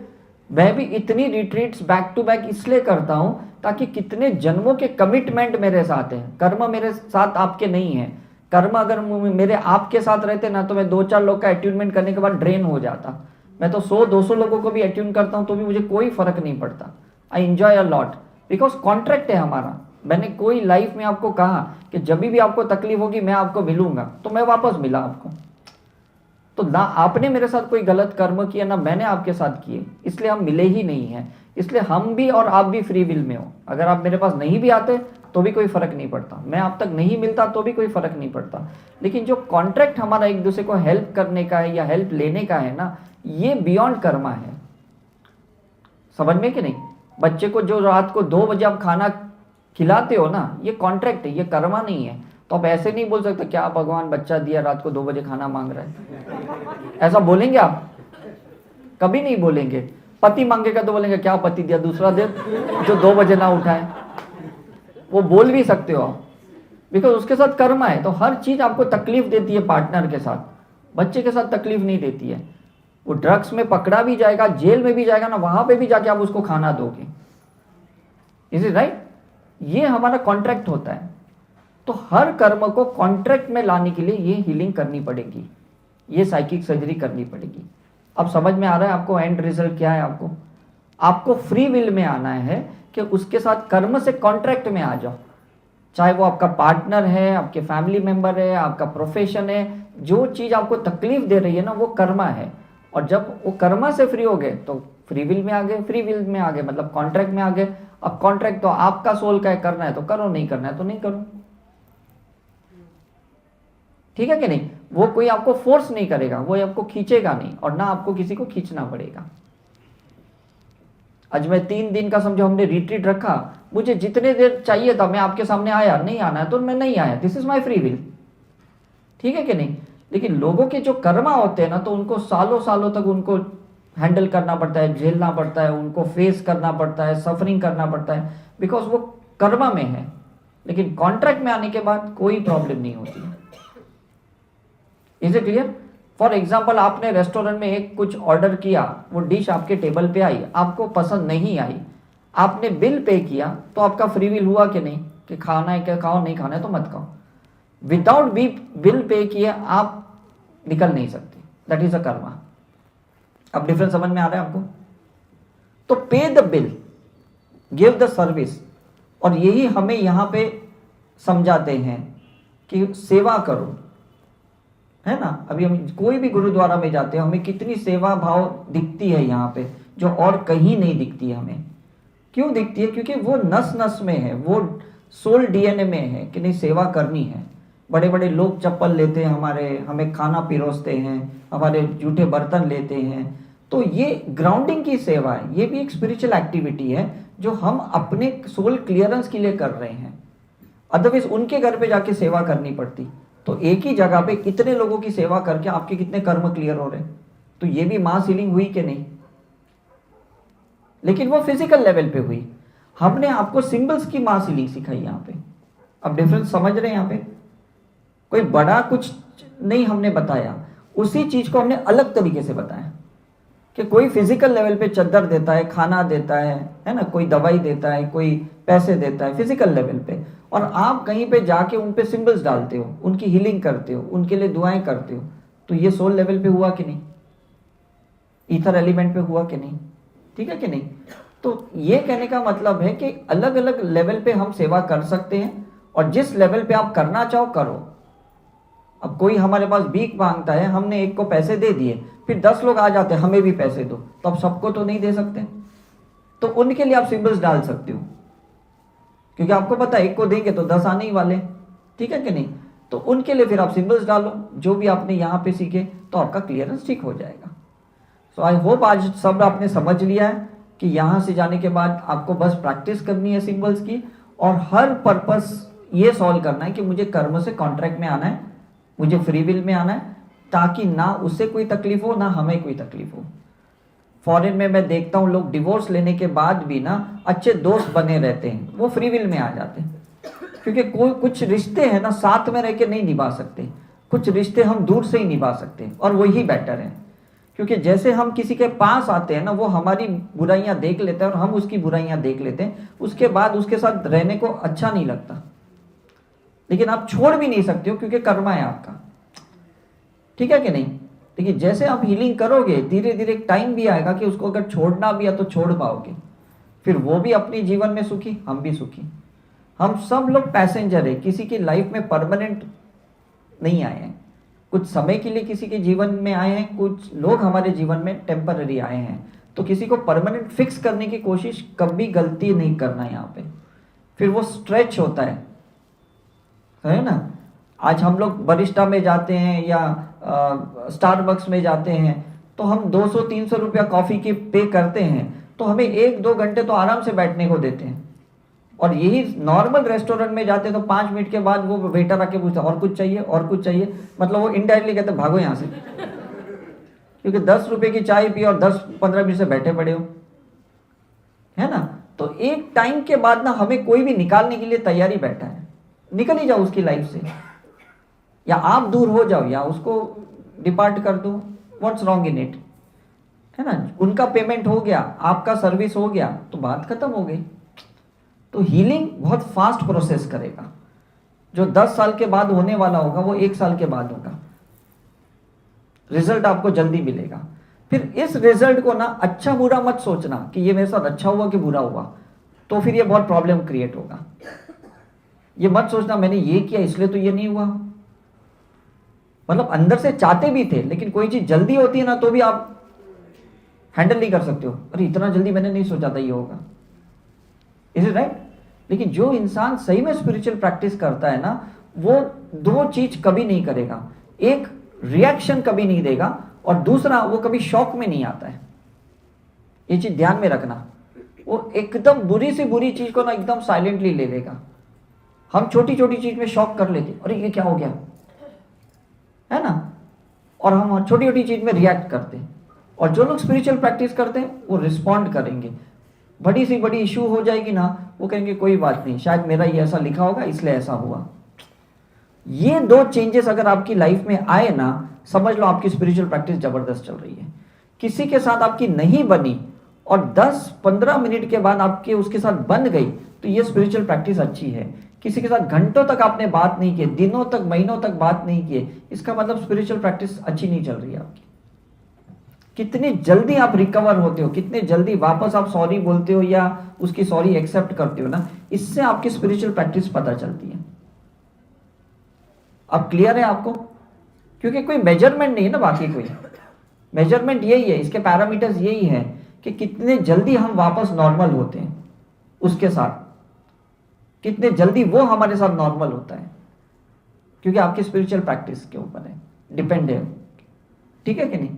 मैं भी इतनी रिट्रीट्स बैक टू बैक इसलिए करता हूं ताकि कितने जन्मों के कमिटमेंट मेरे साथ हैं। कर्म मेरे साथ आपके नहीं है। कर्म अगर मेरे आपके साथ रहते ना तो मैं 2-4 लोग का अट्यूनमेंट करने के बाद ड्रेन हो जाता। मैं तो 100-200 लोगों को भी अट्यून करता हूं तो भी मुझे कोई फर्क नहीं पड़ता। I enjoy a lot, because contract है हमारा। मैंने कोई लाइफ में आपको कहा कि जब भी आपको तकलीफ होगी मैं आपको मिलूंगा, तो मैं वापस मिला आपको। तो ना आपने मेरे साथ कोई गलत कर्म किया ना मैंने आपके साथ किए, इसलिए हम मिले ही नहीं हैं। इसलिए हम भी और आप भी फ्री विल में हो। अगर आप मेरे पास नहीं भी आते तो भी कोई फर्क नहीं पड़ता, मैं आप तक नहीं मिलता तो भी कोई फर्क नहीं पड़ता। लेकिन जो कॉन्ट्रैक्ट हमारा एक दूसरे को हेल्प करने का है या हेल्प लेने का है ना, ये बियॉन्ड कर्मा है। समझ में कि नहीं? बच्चे को जो रात को 2 बजे आप खाना खिलाते हो ना, ये कॉन्ट्रैक्ट है, ये कर्मा नहीं है। तो आप ऐसे नहीं बोल सकते क्या भगवान बच्चा दिया रात को 2 बजे खाना मांग रहा है, ऐसा बोलेंगे आप? कभी नहीं बोलेंगे। पति मांगेगा तो बोलेंगे क्या पति दिया, दूसरा दे जो 2 बजे ना उठाए। वो बोल भी सकते हो आप, बिकॉज उसके साथ कर्मा है। तो हर चीज आपको तकलीफ देती है पार्टनर के साथ, बच्चे के साथ तकलीफ नहीं देती है। वो ड्रग्स में पकड़ा भी जाएगा, जेल में भी जाएगा ना, वहां पे भी जाके आप उसको खाना दोगे। Is it right? ये हमारा कॉन्ट्रैक्ट होता है। तो हर कर्म को कॉन्ट्रैक्ट में लाने के लिए ये हीलिंग करनी पड़ेगी, ये साइकिक सर्जरी करनी पड़ेगी। अब समझ में आ रहा है आपको एंड रिजल्ट क्या है? आपको फ्री विल में आना है कि उसके साथ कर्म से कॉन्ट्रैक्ट में आ जाओ। चाहे वो आपका पार्टनर है, आपके फैमिली मेंबर है, आपका प्रोफेशन है, जो चीज आपको तकलीफ दे रही है ना वो कर्मा है। और जब वो कर्मा से फ्री हो गए तो फ्री विल में आ गए। फ्री विल में आ गए मतलब कॉन्ट्रैक्ट में आ गए। अब कॉन्ट्रैक्ट तो आपका सोल का है, करना है तो करो, नहीं करना है तो नहीं करो। ठीक है कि नहीं? वो कोई आपको फोर्स नहीं करेगा, वो आपको खींचेगा नहीं, और ना आपको किसी को खींचना पड़ेगा। आज मैं 3 दिन का समझो हमने रिट्रीट रखा, मुझे जितने देर चाहिए था मैं आपके सामने आया, नहीं आना है तो मैं नहीं आया, this is my free will. ठीक है कि नहीं? लेकिन लोगों के जो कर्मा होते हैं ना, तो उनको सालों सालों तक उनको हैंडल करना पड़ता है, झेलना पड़ता है, उनको फेस करना पड़ता है, सफरिंग करना पड़ता है, बिकॉज वो कर्मा में है। लेकिन कॉन्ट्रैक्ट में आने के बाद कोई प्रॉब्लम नहीं होती है। Is it clear? For example आपने रेस्टोरेंट में एक कुछ ऑर्डर किया, वो डिश आपके टेबल पे आई, आपको पसंद नहीं आई, आपने बिल पे किया, तो आपका फ्री विल हुआ कि नहीं कि खाना है क्या खाओ, नहीं खाना है तो मत खाओ। विदाउट बिल पे किए आप निकल नहीं सकते, दैट इज अ कर्मा। अब डिफरेंस समझ में आ रहा है आपको? तो पे the bill, give the service. और यही हमें यहां पे समझाते हैं कि सेवा करो, है ना? अभी हम कोई भी गुरुद्वारा में जाते हैं, हमें कितनी सेवा भाव दिखती है यहाँ पे, जो और कहीं नहीं दिखती है हमें। क्यों दिखती है? क्योंकि वो नस नस में है, वो सोल डीएनए में है कि नहीं सेवा करनी है। बड़े बड़े लोग चप्पल लेते हैं हमारे, हमें खाना पिरोसते हैं, हमारे जूठे बर्तन लेते हैं, तो ये ग्राउंडिंग की सेवा है। ये भी एक स्पिरिचुअल एक्टिविटी है जो हम अपने सोल क्लियरेंस के लिए कर रहे हैं। अदरवाइज उनके घर पे जाके सेवा करनी पड़ती। तो एक ही जगह पे कितने लोगों की सेवा करके आपके कितने कर्म क्लियर हो रहे। तो ये भी मास हीलिंग हुई कि नहीं? लेकिन वो फिजिकल लेवल पे हुई। हमने आपको सिंबल्स की मास हीलिंग सिखाई यहाँ पे। अब डिफरेंस समझ रहे हैं? यहाँ पे कोई बड़ा कुछ नहीं हमने बताया, उसी चीज को हमने अलग तरीके से बताया कि कोई फिजिकल लेवल पे चद्दर देता है, खाना देता है ना, कोई दवाई देता है, कोई पैसे देता है फिजिकल लेवल पे, और आप कहीं पे जाके उन पे सिंबल्स डालते हो, उनकी हीलिंग करते हो, उनके लिए दुआएं करते हो, तो ये सोल लेवल पे हुआ कि नहीं, ईथर एलिमेंट पे हुआ कि नहीं, ठीक है कि नहीं। तो ये कहने का मतलब है कि अलग अलग लेवल पे हम सेवा कर सकते हैं, और जिस लेवल पे आप करना चाहो करो। अब कोई हमारे पास भीख मांगता है, हमने एक को पैसे दे दिए, फिर 10 लोग आ जाते हैं हमें भी पैसे दो, तो अब सबको तो नहीं दे सकते, तो उनके लिए आप सिंबल्स डाल सकते हो, क्योंकि आपको पता है एक को देंगे तो 10 आने ही वाले, ठीक है कि नहीं। तो उनके लिए फिर आप सिंबल्स डालो जो भी आपने यहाँ पे सीखे, तो आपका क्लियरेंस ठीक हो जाएगा। सो आई होप आज सब आपने समझ लिया है कि यहाँ से जाने के बाद आपको बस प्रैक्टिस करनी है सिंबल्स की, और हर पर्पस ये सॉल्व करना है कि मुझे कर्म से कॉन्ट्रैक्ट में आना है, मुझे फ्री विल में आना है, ताकि ना उससे कोई तकलीफ हो ना हमें कोई तकलीफ हो। फॉरेन में मैं देखता हूँ लोग डिवोर्स लेने के बाद भी ना अच्छे दोस्त बने रहते हैं, वो फ्री विल में आ जाते हैं, क्योंकि कोई कुछ रिश्ते हैं ना साथ में रह के नहीं निभा सकते, कुछ रिश्ते हम दूर से ही निभा सकते हैं, और वही बेटर है। क्योंकि जैसे हम किसी के पास आते हैं ना, वो हमारी बुराइयां देख लेते हैं और हम उसकी बुराइयां देख लेते हैं, उसके बाद उसके साथ रहने को अच्छा नहीं लगता, लेकिन आप छोड़ भी नहीं सकते हो क्योंकि कर्मा है आपका, ठीक है कि नहीं। देखिए जैसे आप हीलिंग करोगे धीरे धीरे एक टाइम भी आएगा कि उसको अगर छोड़ना भी है तो छोड़ पाओगे, फिर वो भी अपने जीवन में सुखी, हम भी सुखी। हम सब लोग पैसेंजर है, किसी की लाइफ में परमानेंट नहीं आए हैं, कुछ समय के लिए किसी के जीवन में आए हैं, कुछ लोग हमारे जीवन में टेम्पररी आए हैं। तो किसी को परमानेंट फिक्स करने की कोशिश कभी गलती नहीं करना यहाँ पे, फिर वो स्ट्रेच होता है ना। आज हम लोग बरिस्टा में जाते हैं या स्टारबक्स में जाते हैं, तो हम 200-300 रुपया कॉफ़ी की पे करते हैं, तो हमें 1-2 घंटे तो आराम से बैठने को देते हैं। और यही नॉर्मल रेस्टोरेंट में जाते हैं तो 5 मिनट के बाद वो वेटर आके पूछता और कुछ चाहिए और कुछ चाहिए, मतलब वो इनडायरेक्टली कहते भागो यहाँ से, क्योंकि 10 रुपए की चाय पी और 10-15 मिनट से बैठे पड़े हो, है ना। तो एक टाइम के बाद ना हमें कोई भी निकालने के लिए तैयारी बैठा है, निकल ही जाओ उसकी लाइफ से, या आप दूर हो जाओ या उसको डिपार्ट कर दो, व्हाट्स रॉन्ग इन इट, है ना। उनका पेमेंट हो गया, आपका सर्विस हो गया, तो बात खत्म हो गई। तो हीलिंग बहुत फास्ट प्रोसेस करेगा, जो 10 साल के बाद होने वाला होगा वो 1 साल के बाद होगा, रिजल्ट आपको जल्दी मिलेगा। फिर इस रिजल्ट को ना अच्छा बुरा मत सोचना कि ये मेरे साथ अच्छा हुआ कि बुरा हुआ, तो फिर ये बहुत प्रॉब्लम क्रिएट होगा। ये मत सोचना मैंने ये किया इसलिए तो ये नहीं हुआ, मतलब अंदर से चाहते भी थे, लेकिन कोई चीज जल्दी होती है ना तो भी आप हैंडल नहीं कर सकते हो, अरे इतना जल्दी मैंने नहीं सोचा था ये होगा, इज इट राइट। लेकिन जो इंसान सही में स्पिरिचुअल प्रैक्टिस करता है ना, वो 2 चीज कभी नहीं करेगा, एक रिएक्शन कभी नहीं देगा, और दूसरा वो कभी शॉक में नहीं आता है। ये चीज ध्यान में रखना, वो एकदम बुरी से बुरी चीज को ना एकदम साइलेंटली ले लेगा। हम छोटी छोटी चीज में शॉक कर लेते, अरे ये क्या हो गया, है ना, और हम छोटी छोटी चीज में रिएक्ट करते हैं। और जो लोग स्पिरिचुअल प्रैक्टिस करते हैं वो रिस्पॉन्ड करेंगे, बड़ी सी बड़ी इशू हो जाएगी ना, वो कहेंगे कोई बात नहीं, शायद मेरा ये ऐसा लिखा होगा इसलिए ऐसा हुआ। ये 2 चेंजेस अगर आपकी लाइफ में आए ना, समझ लो आपकी स्पिरिचुअल प्रैक्टिस जबरदस्त चल रही है। किसी के साथ आपकी नहीं बनी और 10-15 मिनट के बाद आपके उसके साथ बन गई, तो ये स्पिरिचुअल प्रैक्टिस अच्छी है। किसी के साथ घंटों तक आपने बात नहीं की, दिनों तक महीनों तक बात नहीं की, इसका मतलब स्पिरिचुअल प्रैक्टिस अच्छी नहीं चल रही है आपकी। कितनी जल्दी आप रिकवर होते हो, कितने जल्दी वापस आप सॉरी बोलते हो या उसकी सॉरी एक्सेप्ट करते हो ना, इससे आपकी स्पिरिचुअल प्रैक्टिस पता चलती है। अब क्लियर है आपको, क्योंकि कोई मेजरमेंट नहीं है ना, बाकी कोई मेजरमेंट यही है, इसके पैरामीटर्स यही है कि कितने जल्दी हम वापस नॉर्मल होते हैं उसके साथ, कितने जल्दी वो हमारे साथ नॉर्मल होता है, क्योंकि आपकी स्पिरिचुअल प्रैक्टिस के ऊपर है, डिपेंड है, ठीक है कि नहीं।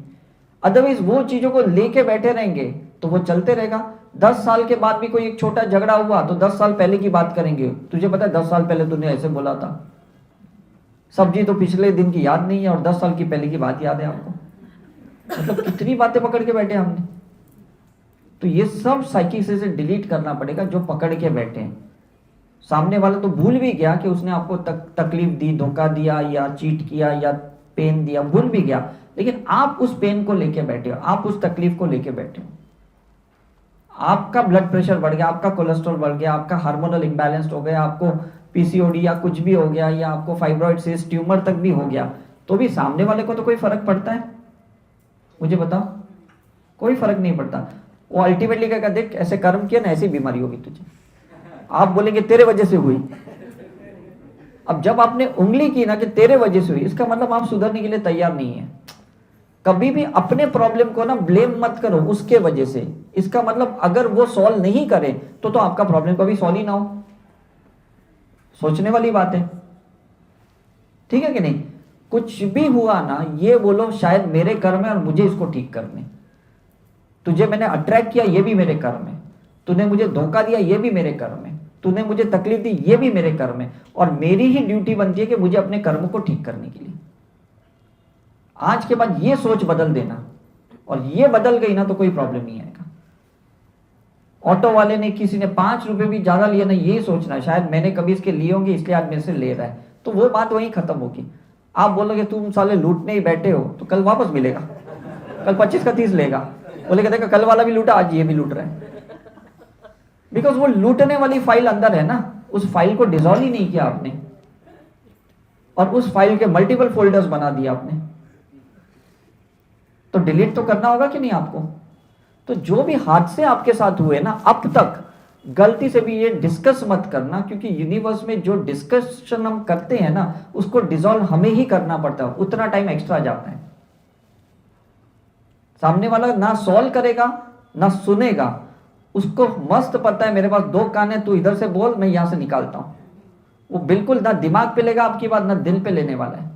अदरवाइज वो चीजों को लेके बैठे रहेंगे तो वो चलते रहेगा। 10 साल के बाद भी कोई एक छोटा झगड़ा हुआ तो 10 साल पहले की बात करेंगे, तुझे पता है 10 साल पहले तूने ऐसे बोला था, सब्जी तो पिछले दिन की याद नहीं है और 10 साल की पहले की बात याद है आपको, मतलब कितनी बातें पकड़ के बैठे हमने। तो ये सब साइकिल से डिलीट करना पड़ेगा जो पकड़ के बैठे हैं। सामने वाला तो भूल भी गया कि उसने आपको तकलीफ दी, धोखा दिया या चीट किया या पेन दिया, भूल भी गया, लेकिन आप उस पेन को लेके बैठे हो, आप उस तकलीफ को लेके बैठे हो, आपका ब्लड प्रेशर बढ़ गया, आपका कोलेस्ट्रॉल बढ़ गया, आपका हार्मोनल इम्बैलेंस्ड हो गया, आपको पीसीओडी या कुछ भी हो गया, या आपको फाइब्रॉइड सिस्ट ट्यूमर तक भी हो गया, तो भी सामने वाले को तो कोई फर्क पड़ता है? मुझे बताओ, कोई फर्क नहीं पड़ता। वो अल्टीमेटली क्या कहते, ऐसे कर्म किया ना ऐसी बीमारी होगी तुझे, आप बोलेंगे तेरे वजह से हुई। अब जब आपने उंगली की ना कि तेरे वजह से हुई, इसका मतलब आप सुधरने के लिए तैयार नहीं है। कभी भी अपने प्रॉब्लम को ना ब्लेम मत करो उसके वजह से, इसका मतलब अगर वो सॉल्व नहीं करे तो आपका प्रॉब्लम कभी सॉल्व ही ना हो। सोचने वाली बात है, ठीक है कि नहीं? कुछ भी हुआ ना, ये बोलो शायद मेरे कर्म है और मुझे इसको ठीक करने। तुझे मैंने अट्रैक्ट किया, ये भी मेरे कर्म है। तूने मुझे धोखा दिया, ये भी मेरे कर्म है। तूने मुझे तकलीफ दी, ये भी मेरे कर्म है। और मेरी ही ड्यूटी बनती है कि मुझे अपने कर्म को ठीक करने के लिए, आज के बाद ये सोच बदल देना, और ये बदल गई ना तो कोई प्रॉब्लम नहीं आएगा। ऑटो वाले ने, किसी ने 5 रुपए भी ज्यादा लिया ना, ये सोचना शायद मैंने कभी इसके लिए होंगे इसलिए आज मेरे से ले रहा है, तो वो बात वहीं खत्म होगी। आप बोलोगे तुम साले लूटने ही बैठे हो, तो कल वापस मिलेगा, कल 25 का 30 लेगा, बोलेगा देखा कल वाला भी लूटा, आज ये भी लूट रहा है। बिकॉज वो लूटने वाली फाइल अंदर है ना, उस फाइल को डिसॉल्व ही नहीं किया आपने, और उस फाइल के मल्टीपल फोल्डर्स बना दिया आपने, तो डिलीट तो करना होगा कि नहीं आपको? तो जो भी हादसे आपके साथ हुए ना अब तक, गलती से भी ये डिस्कस मत करना, क्योंकि यूनिवर्स में जो डिस्कशन हम करते हैं ना, उसको डिसॉल्व हमें ही करना पड़ता है, उतना टाइम एक्स्ट्रा जाता है। सामने वाला ना सॉल्व करेगा ना सुनेगा, उसको मस्त पता है मेरे पास 2 कान है, तू इधर से बोल, मैं यहां से निकालता हूं। वो बिल्कुल ना दिमाग पे लेगा आपकी बात, ना दिल पे लेने वाला है।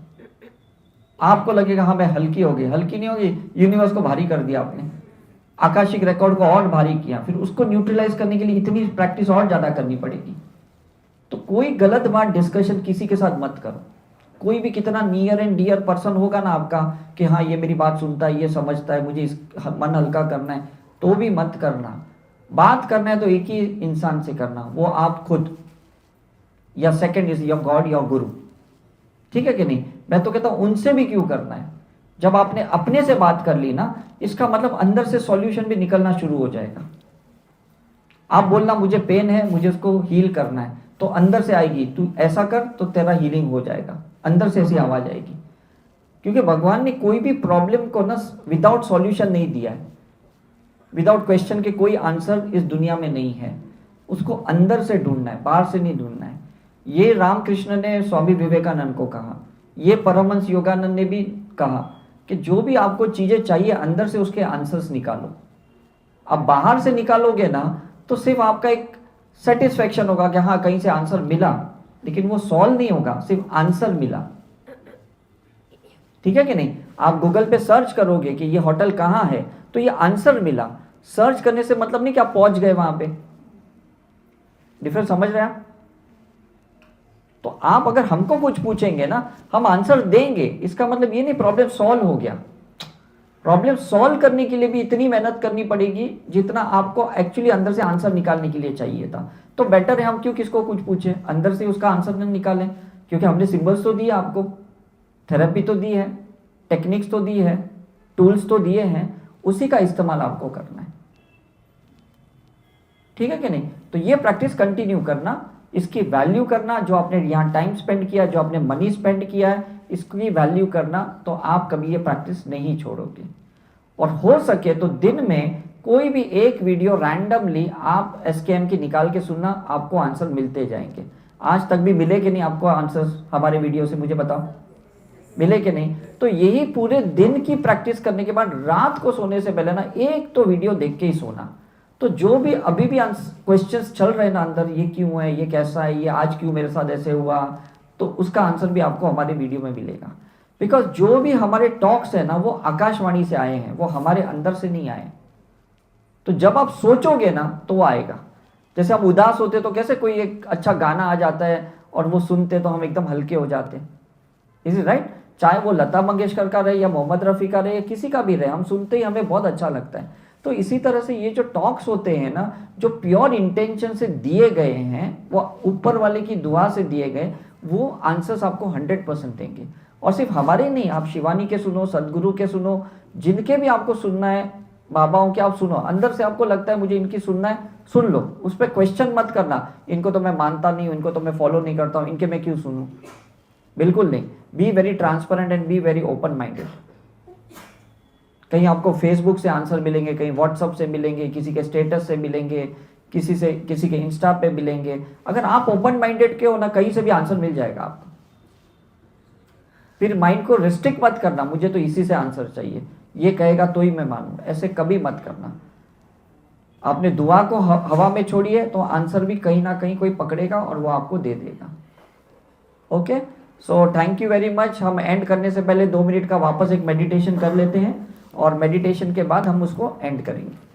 आपको लगेगा हाँ मैं हल्की हो गई, हल्की नहीं होगी, यूनिवर्स को भारी कर दिया आपने, आकाशिक रिकॉर्ड को और भारी किया, फिर उसको न्यूट्रलाइज करने के लिए इतनी प्रैक्टिस और ज्यादा करनी पड़ेगी। तो कोई गलत बात डिस्कशन किसी के साथ मत करो। कोई भी कितना नियर एंड डियर पर्सन होगा ना आपका, कि हाँ ये मेरी बात सुनता है, ये समझता है, मुझे इस मन हल्का करना है, तो भी मत करना। बात करना है तो एक ही इंसान से करना, वो आप खुद, या second is your God, your गुरु, ठीक है कि नहीं? मैं तो कहता हूं उनसे भी क्यों करना है। जब आपने अपने से बात कर ली ना, इसका मतलब अंदर से सॉल्यूशन भी निकलना शुरू हो जाएगा। आप बोलना मुझे पेन है, मुझे उसको हील करना है, तो अंदर से आएगी, तू ऐसा कर तो तेरा हीलिंग हो जाएगा, अंदर से ऐसी आवाज आएगी। क्योंकि भगवान ने कोई भी प्रॉब्लम को ना विदाउट सॉल्यूशन नहीं दिया है, विदाउट क्वेश्चन के कोई आंसर इस दुनिया में नहीं है। उसको अंदर से ढूंढना है, बाहर से नहीं ढूंढना है। ये रामकृष्ण ने स्वामी विवेकानंद को कहा, ये परमहंस योगानंद ने भी कहा कि जो भी आपको चीजें चाहिए अंदर से उसके आंसर्स निकालो। अब बाहर से निकालोगे ना तो सिर्फ आपका एक सेटिस्फेक्शन होगा कि हाँ कहीं से आंसर मिला, लेकिन वो सॉल्व नहीं होगा, सिर्फ आंसर मिला, ठीक है कि नहीं? आप गूगल पे सर्च करोगे कि ये होटल कहाँ है, तो ये आंसर मिला। सर्च करने से मतलब नहीं कि आप पहुंच गए वहां पे। डिफरेंस समझ रहे हैं आप? तो आप अगर हमको कुछ पूछेंगे ना, हम आंसर देंगे, इसका मतलब ये नहीं प्रॉब्लम सॉल्व हो गया। प्रॉब्लम सॉल्व करने के लिए भी इतनी मेहनत करनी पड़ेगी जितना आपको एक्चुअली अंदर से आंसर निकालने के लिए चाहिए था। तो बेटर है हम क्यों किसको कुछ पूछें, अंदर से उसका आंसर नहीं निकालें। क्योंकि हमने सिंबल्स तो दिए आपको, थेरेपी तो दी है, टेक्निक्स तो दी है, टूल्स तो दिए हैं, उसी का इस्तेमाल आपको करना है, ठीक है कि नहीं? तो ये प्रैक्टिस कंटिन्यू करना, इसकी वैल्यू करना, जो आपने यहाँ टाइम स्पेंड किया, जो आपने मनी स्पेंड किया है, इसकी वैल्यू करना, तो आप कभी ये प्रैक्टिस नहीं छोड़ोगे। और हो सके तो दिन में कोई भी एक वीडियो रैंडमली आप एसकेएम की निकाल के सुनना, आपको आंसर मिलते जाएंगे। आज तक भी मिले कि नहीं आपको आंसर हमारे वीडियो से, मुझे बताओ, मिले कि नहीं? तो यही पूरे दिन की प्रैक्टिस करने के बाद रात को सोने से पहले ना एक तो वीडियो देख के ही सोना। तो जो भी अभी भी क्वेश्चंस चल रहे हैं ना अंदर, ये क्यों है, ये कैसा है, ये आज क्यों मेरे साथ ऐसे हुआ, तो उसका आंसर भी आपको हमारे वीडियो में मिलेगा। बिकॉज जो भी हमारे टॉक्स है ना, वो आकाशवाणी से आए हैं, वो हमारे अंदर से नहीं आए। तो जब आप सोचोगे ना तो वो आएगा। जैसे हम उदास होते तो कैसे कोई एक अच्छा गाना आ जाता है और वो सुनते तो हम एकदम हल्के हो जाते हैं, इज इट राइट? चाहे वो लता मंगेशकर का रहे या मोहम्मद रफ़ी का रहे या किसी का भी रहे, हम सुनते ही हमें बहुत अच्छा लगता है। तो इसी तरह से ये जो टॉक्स होते हैं ना, जो प्योर इंटेंशन से दिए गए हैं, वो ऊपर वाले की दुआ से दिए गए, वो आंसर्स आपको 100% देंगे। और सिर्फ हमारे नहीं, आप शिवानी के सुनो, सदगुरु के सुनो, जिनके भी आपको सुनना है, बाबा हूँ कि आप सुनो, अंदर से आपको लगता है मुझे इनकी सुनना है, सुन लो, उस पर क्वेश्चन मत करना, इनको तो मैं मानता नहीं हूँ, इनको तो मैं फॉलो नहीं करता हूँ, इनके मैं क्यों सुनूं, बिल्कुल नहीं। Be very transparent and be very open minded. कहीं आपको फेसबुक से आंसर मिलेंगे, कहीं व्हाट्सअप से मिलेंगे, किसी के स्टेटस से मिलेंगे, किसी के इंस्टा पे मिलेंगे। अगर आप ओपन माइंडेड के हो ना, कहीं से भी आंसर मिल जाएगा आपको। फिर माइंड को रिस्ट्रिक्ट मत करना, मुझे तो इसी से आंसर चाहिए, ये कहेगा तो ही मैं मानूं, ऐसे कभी मत करना। आपने दुआ को हवा में छोड़िए तो आंसर भी कहीं ना कहीं कोई पकड़ेगा और वो आपको दे देगा। Okay, so thank you very much. हम एंड करने से पहले 2 मिनट का वापस एक मेडिटेशन कर लेते हैं और मेडिटेशन के बाद हम उसको एंड करेंगे।